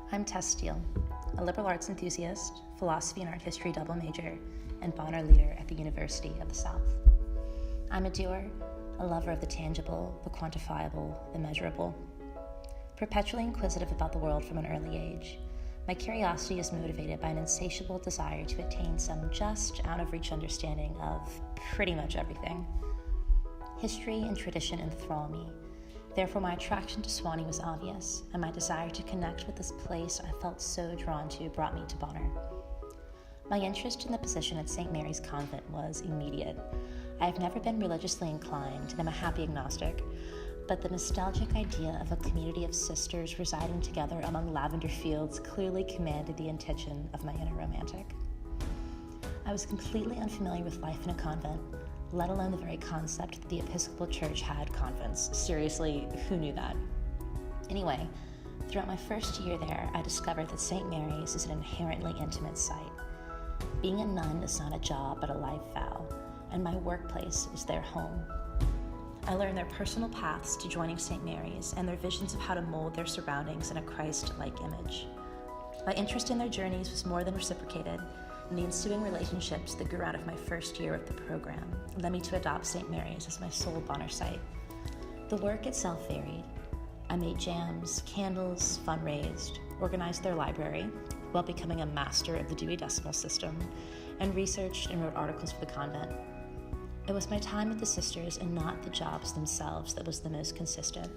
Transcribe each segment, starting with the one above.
I'm Tess Steele, a liberal arts enthusiast, philosophy and art history double major, and Bonner leader at the University of the South. I'm a doer, a lover of the tangible, the quantifiable, the measurable. Perpetually inquisitive about the world from an early age, my curiosity is motivated by an insatiable desire to attain some just out-of-reach understanding of pretty much everything. History and tradition enthrall me. Therefore, my attraction to Swanee was obvious, and my desire to connect with this place I felt so drawn to brought me to Bonner. My interest in the position at St. Mary's Convent was immediate. I have never been religiously inclined, and I'm a happy agnostic, but the nostalgic idea of a community of sisters residing together among lavender fields clearly commanded the attention of my inner romantic. I was completely unfamiliar with life in a convent, let alone the very concept that the Episcopal Church had convents. Seriously, who knew that? Anyway, throughout my first year there, I discovered that St. Mary's is an inherently intimate site. Being a nun is not a job, but a life vow, and my workplace is their home. I learned their personal paths to joining St. Mary's and their visions of how to mold their surroundings in a Christ-like image. My interest in their journeys was more than reciprocated, and the ensuing relationships that grew out of my first year of the program led me to adopt St. Mary's as my sole Bonner site. The work itself varied. I made jams, candles, fundraised, organized their library while becoming a master of the Dewey Decimal System, and researched and wrote articles for the convent. It was my time with the sisters and not the jobs themselves that was the most consistent,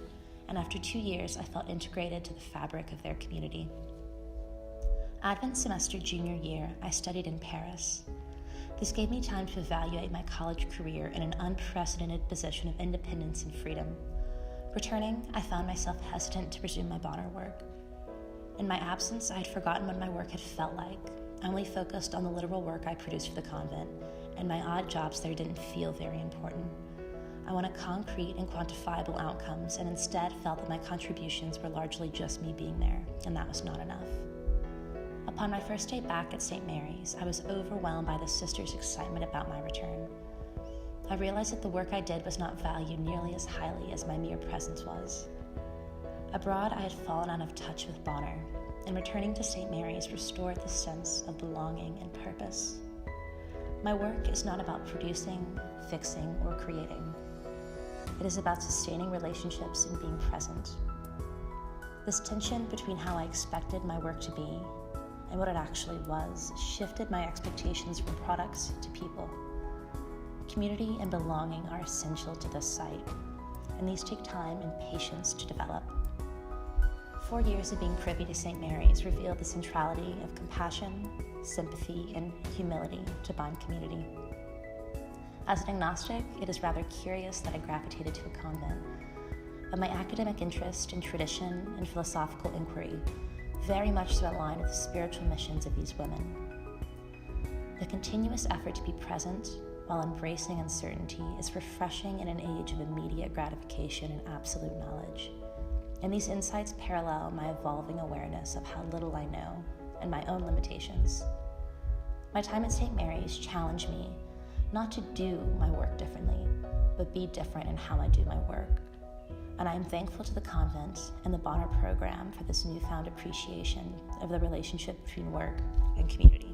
and after 2 years I felt integrated to the fabric of their community. Advent semester junior year, I studied in Paris. This gave me time to evaluate my college career in an unprecedented position of independence and freedom. Returning, I found myself hesitant to resume my Bonner work. In my absence, I had forgotten what my work had felt like. I only focused on the literal work I produced for the convent, and my odd jobs there didn't feel very important. I wanted concrete and quantifiable outcomes, and instead felt that my contributions were largely just me being there, and that was not enough. Upon my first day back at St. Mary's, I was overwhelmed by the sisters' excitement about my return. I realized that the work I did was not valued nearly as highly as my mere presence was. Abroad, I had fallen out of touch with Bonner, and returning to St. Mary's restored the sense of belonging and purpose. My work is not about producing, fixing, or creating. It is about sustaining relationships and being present. This tension between how I expected my work to be and what it actually was shifted my expectations from products to people. Community and belonging are essential to this site, and these take time and patience to develop. 4 years of being privy to St. Mary's revealed the centrality of compassion, sympathy, and humility to bind community. As an agnostic, it is rather curious that I gravitated to a convent, but my academic interest in tradition and philosophical inquiry very much so aligned with the spiritual missions of these women. The continuous effort to be present while embracing uncertainty is refreshing in an age of immediate gratification and absolute knowledge. And these insights parallel my evolving awareness of how little I know and my own limitations. My time at St. Mary's challenged me not to do my work differently, but be different in how I do my work. And I am thankful to the convent and the Bonner program for this newfound appreciation of the relationship between work and community.